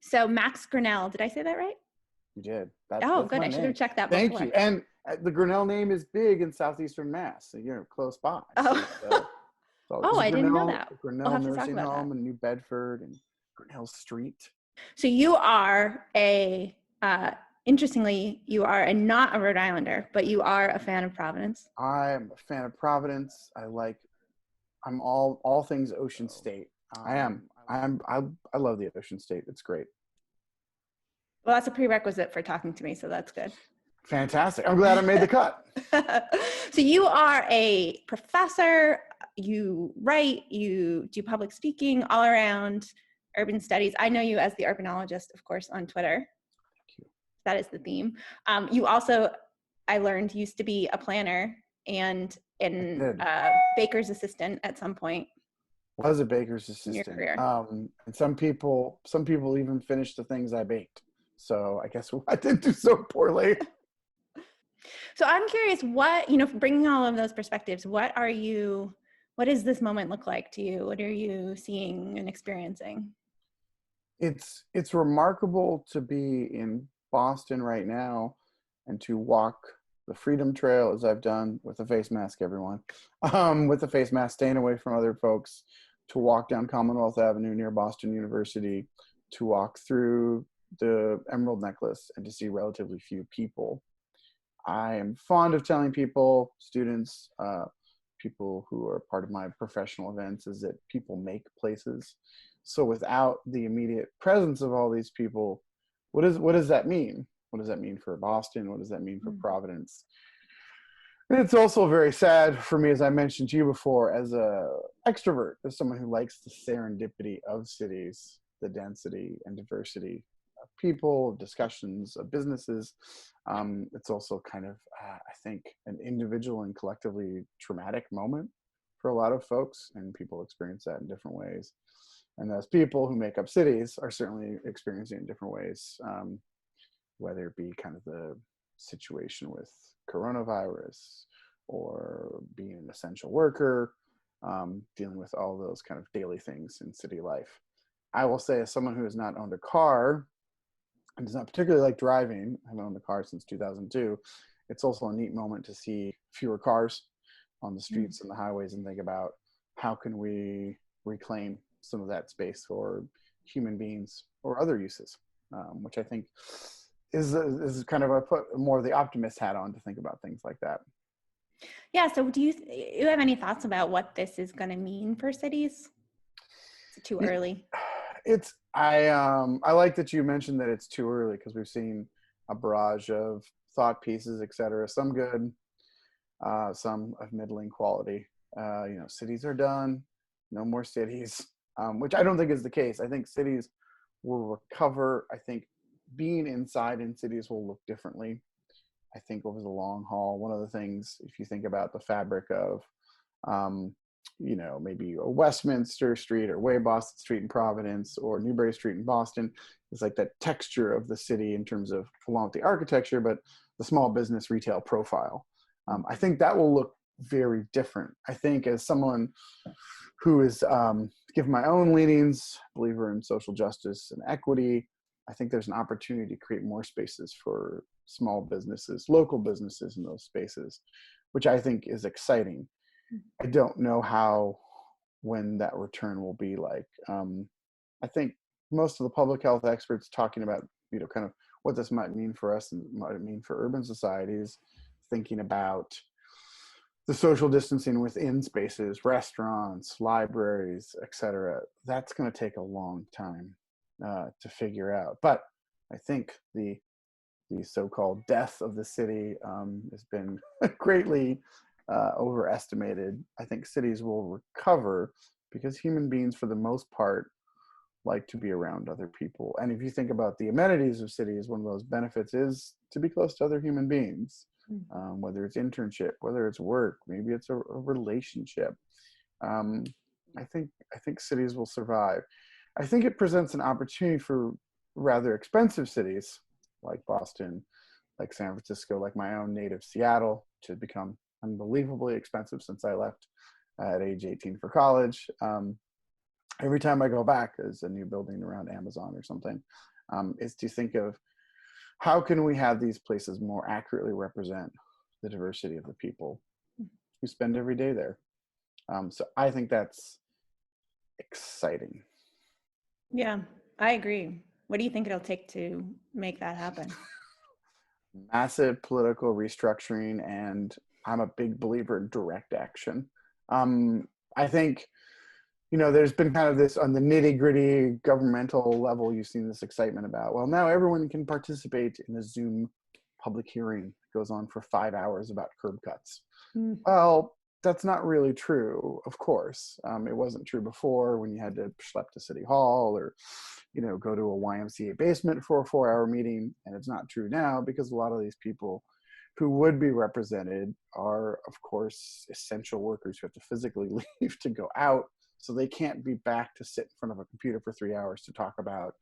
So Max Grinnell, did I say that right? You did. Oh, That's good. my I should name. have checked that Thank before. you. And the Grinnell name is big in southeastern Mass. So you're close by. Oh, oh, I didn't know that. We'll Grinnell have to talk Nursing about Home that. in New Bedford and Grinnell Street. So you are interestingly, you are not a Rhode Islander, but you are a fan of Providence. I'm a fan of Providence. I'm all things Ocean State. I love the Ocean State. It's great. Well, that's a prerequisite for talking to me, so that's good. Fantastic. I'm glad I made the cut. So you are a professor, you write, you do public speaking all around urban studies. I know you as the urbanologist, of course, on Twitter. Thank you. That is the theme. You also, I learned, used to be a planner and baker's assistant at some point. Was a baker's assistant. In your career. And some people even finished the things I baked. So I guess I didn't do so poorly. So I'm curious, bringing all of those perspectives, what does this moment look like to you? What are you seeing and experiencing? It's remarkable to be in Boston right now and to walk the Freedom Trail as I've done with a face mask, everyone, with a face mask, staying away from other folks, to walk down Commonwealth Avenue near Boston University, to walk through the Emerald Necklace and to see relatively few people. I am fond of telling people, students, people who are part of my professional events, is that people make places. So without the immediate presence of all these people, what does that mean? What does that mean for Boston? What does that mean for Providence? And it's also very sad for me, as I mentioned to you before, as an extrovert, as someone who likes the serendipity of cities, the density and diversity of people, of discussions, of businesses. It's also kind of, I think, an individual and collectively traumatic moment for a lot of folks, and people experience that in different ways. And those people who make up cities are certainly experiencing it in different ways, whether it be kind of the situation with coronavirus or being an essential worker, dealing with all those kind of daily things in city life. I will say, as someone who has not owned a car and does not particularly like driving, I haven't owned a car since 2002, it's also a neat moment to see fewer cars on the streets and the highways and think about how can we reclaim some of that space for human beings or other uses, which I think is kind of, I put more of the optimist hat on to think about things like that. Yeah. So do you have any thoughts about what this is going to mean for cities? Is it too early? I like that you mentioned that it's too early, because we've seen a barrage of thought pieces, et cetera, some good, some of middling quality. Cities are done, no more cities, which I don't think is the case. I think cities will recover. I think being inside in cities will look differently. I think over the long haul, one of the things, if you think about the fabric of, maybe a Westminster Street or Way Boston Street in Providence or Newbury Street in Boston, is like that texture of the city in terms of, along with the architecture, but the small business retail profile. I think that will look very different. I think, as someone who is, given my own leanings, believer in social justice and equity, I think there's an opportunity to create more spaces for small businesses, local businesses in those spaces, which I think is exciting. I don't know when that return will be like. I think most of the public health experts talking about, kind of what this might mean for us and might mean for urban societies, thinking about the social distancing within spaces, restaurants, libraries, et cetera. That's going to take a long time to figure out. But I think the so-called death of the city has been greatly overestimated. I think cities will recover because human beings, for the most part, like to be around other people. And if you think about the amenities of cities, one of those benefits is to be close to other human beings, whether it's internship, whether it's work, maybe it's a relationship. I think cities will survive. I think it presents an opportunity for rather expensive cities like Boston, like San Francisco, like my own native Seattle, to become unbelievably expensive since I left at age 18 for college. Every time I go back, there's a new building around Amazon or something. is to think of how can we have these places more accurately represent the diversity of the people who spend every day there. So I think that's exciting. Yeah, I agree. What do you think it'll take to make that happen? Massive political restructuring, and I'm a big believer in direct action. I think, there's been kind of this on the nitty gritty governmental level, you've seen this excitement about, well, now everyone can participate in a Zoom public hearing that goes on for 5 hours about curb cuts. Mm. Well, that's not really true, of course. It wasn't true before when you had to schlep to City Hall or, go to a YMCA basement for a 4-hour meeting. And it's not true now because a lot of these people who would be represented are, of course, essential workers who have to physically leave to go out. So they can't be back to sit in front of a computer for 3 hours to talk about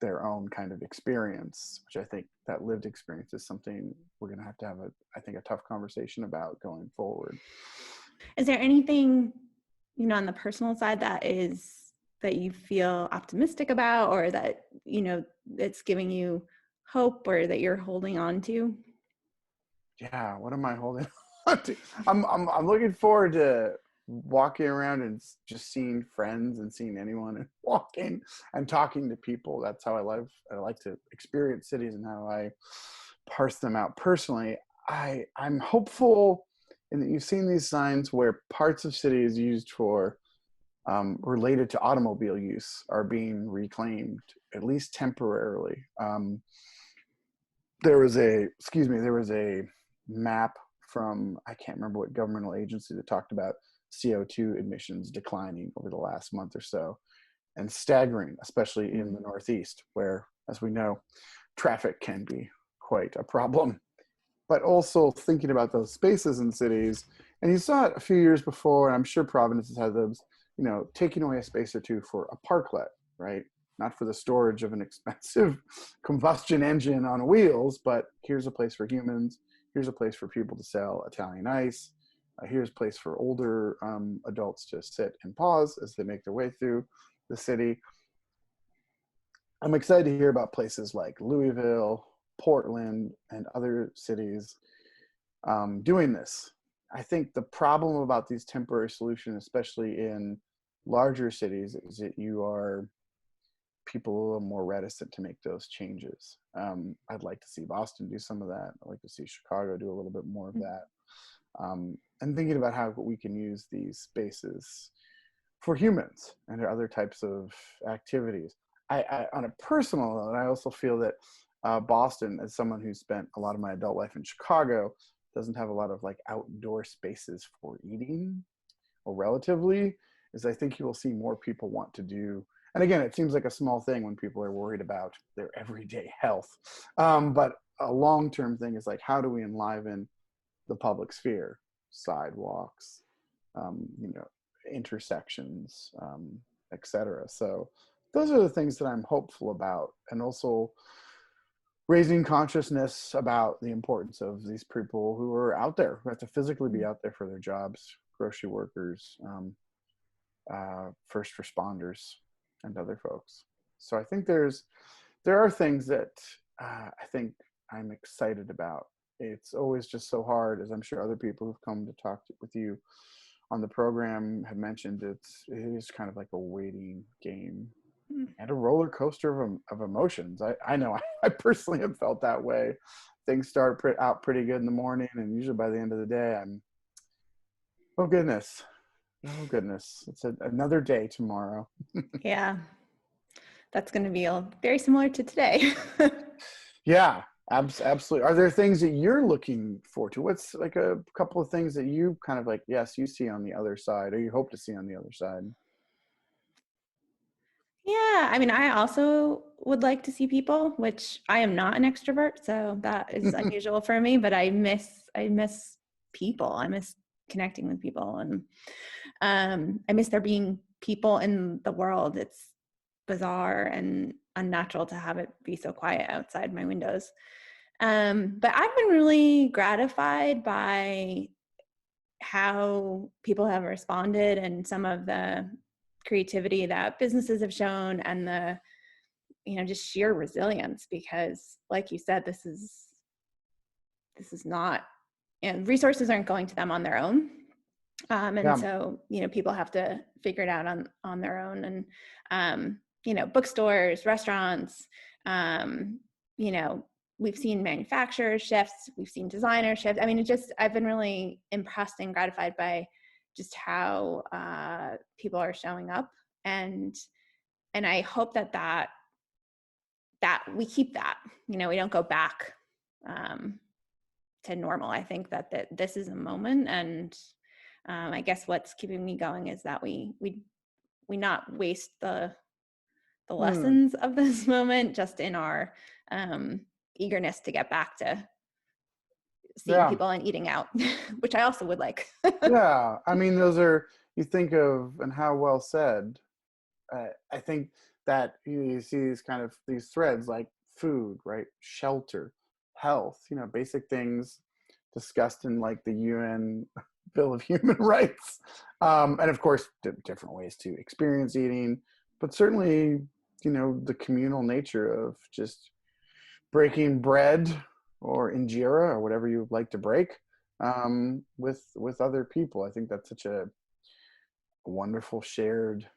their own kind of experience, which I think that lived experience is something we're going to have a tough conversation about going forward. Is there anything, on the personal side that you feel optimistic about, or that, it's giving you hope, or that you're holding on to? Yeah, what am I holding on to? I'm looking forward to walking around and just seeing friends and seeing anyone and walking and talking to people. That's how I like to experience cities and how I parse them out personally. I'm hopeful in that you've seen these signs where parts of cities used for related to automobile use are being reclaimed, at least temporarily. There was a map from, I can't remember what governmental agency, that talked about CO2 emissions declining over the last month or so, and staggering, especially in the Northeast, where, as we know, traffic can be quite a problem. But also thinking about those spaces in cities, and you saw it a few years before, and I'm sure Providence has had those, taking away a space or two for a parklet, right? Not for the storage of an expensive combustion engine on wheels, but here's a place for humans. Here's a place for people to sell Italian ice. Here's a place for older adults to sit and pause as they make their way through the city. I'm excited to hear about places like Louisville, Portland, and other cities doing this. I think the problem about these temporary solutions, especially in larger cities, is that people are a little more reticent to make those changes. I'd like to see Boston do some of that. I'd like to see Chicago do a little bit more of that. And thinking about how we can use these spaces for humans and other types of activities. I on a personal note, I also feel that Boston, as someone who spent a lot of my adult life in Chicago, doesn't have a lot of like outdoor spaces for eating, or relatively, is I think you will see more people want to do. And again, it seems like a small thing when people are worried about their everyday health. But a long-term thing is like, how do we enliven the public sphere? Sidewalks, intersections, etc. So those are the things that I'm hopeful about. And also raising consciousness about the importance of these people who are out there, who have to physically be out there for their jobs, grocery workers, first responders, and other folks. So I think there are things that I think I'm excited about. It's always just so hard, as I'm sure other people who've come to talk with you on the program have mentioned, it is kind of like a waiting game and a roller coaster of emotions. I know I personally have felt that way. Things start out pretty good in the morning, and usually by the end of the day, I'm, oh goodness, it's another day tomorrow. Yeah, that's going to be very similar to today. Yeah, absolutely. Are there things that you're looking forward to? What's like a couple of things that you kind of like, yes, you see on the other side, or you hope to see on the other side? Yeah, I mean, I also would like to see people, which I am not an extrovert, so that is unusual for me, but I miss people. I miss connecting with people, and I miss there being people in the world. It's bizarre and unnatural to have it be so quiet outside my windows. But I've been really gratified by how people have responded, and some of the creativity that businesses have shown, and the just sheer resilience, because like you said, this is not, and resources aren't going to them on their own. And so, people have to figure it out on their own. And, bookstores, restaurants, we've seen manufacturers shifts, we've seen designer shifts. I mean, I've been really impressed and gratified by just how people are showing up. And I hope that we keep that, we don't go back to normal. I think that this is a moment, and I guess what's keeping me going is that we not waste the lessons of this moment just in our eagerness to get back to seeing people and eating out, which I also would like. Yeah, I mean, those are, you think of, and how well said. I think that you see these threads like food, right? Shelter, health, basic things discussed in like the UN Bill of Human Rights. And of course, different ways to experience eating, but certainly, the communal nature of just breaking bread or injera or whatever you would like to break with other people. I think that's such a wonderful shared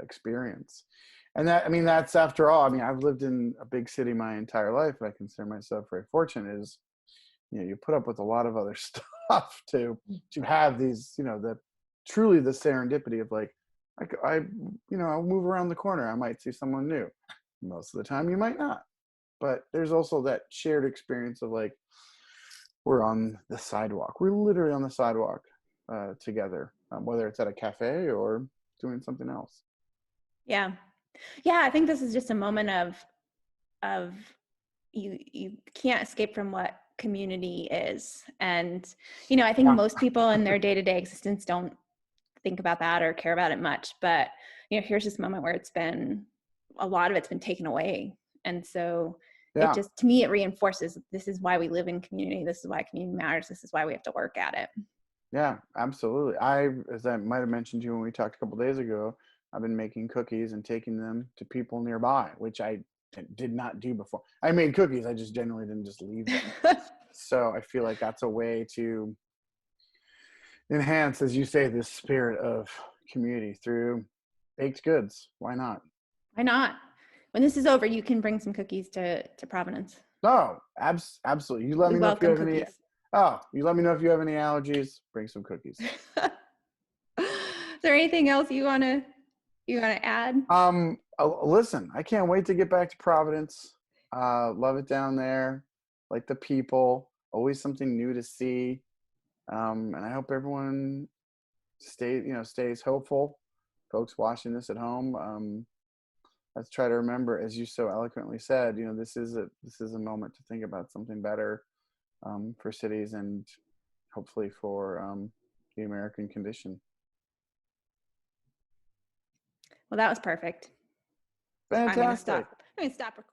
experience. And that's, after all, I've lived in a big city my entire life, and I consider myself very fortunate. Is, you put up with a lot of other stuff to have these, truly the serendipity of like, I'll move around the corner, I might see someone new. Most of the time you might not, but there's also that shared experience of like, we're on the sidewalk, we're literally on the sidewalk together, whether it's at a cafe or doing something else. Yeah, I think this is just a moment of you can't escape from what community is. And I think most people in their day-to-day existence don't think about that or care about it much, but here's this moment where a lot of it's been taken away. And so it just, to me, it reinforces, this is why we live in community, this is why community matters, this is why we have to work at it. Yeah, absolutely. As I might have mentioned to you when we talked a couple days ago, I've been making cookies and taking them to people nearby, which I did not do before. I made cookies, I just generally didn't just leave them. So I feel like that's a way to enhance, as you say, this spirit of community through baked goods. Why not? Why not? When this is over, you can bring some cookies to Providence. No, absolutely. You let me know if you have any. Oh, you let me know if you have any allergies. Bring some cookies. Is there anything else you wanna add? Listen, I can't wait to get back to Providence. Love it down there. Like the people, always something new to see. And I hope everyone stays hopeful. Folks watching this at home, let's try to remember, as you so eloquently said, this is a moment to think about something better for cities and hopefully for the American condition. Well, that was perfect. Fantastic. I'm gonna stop recording.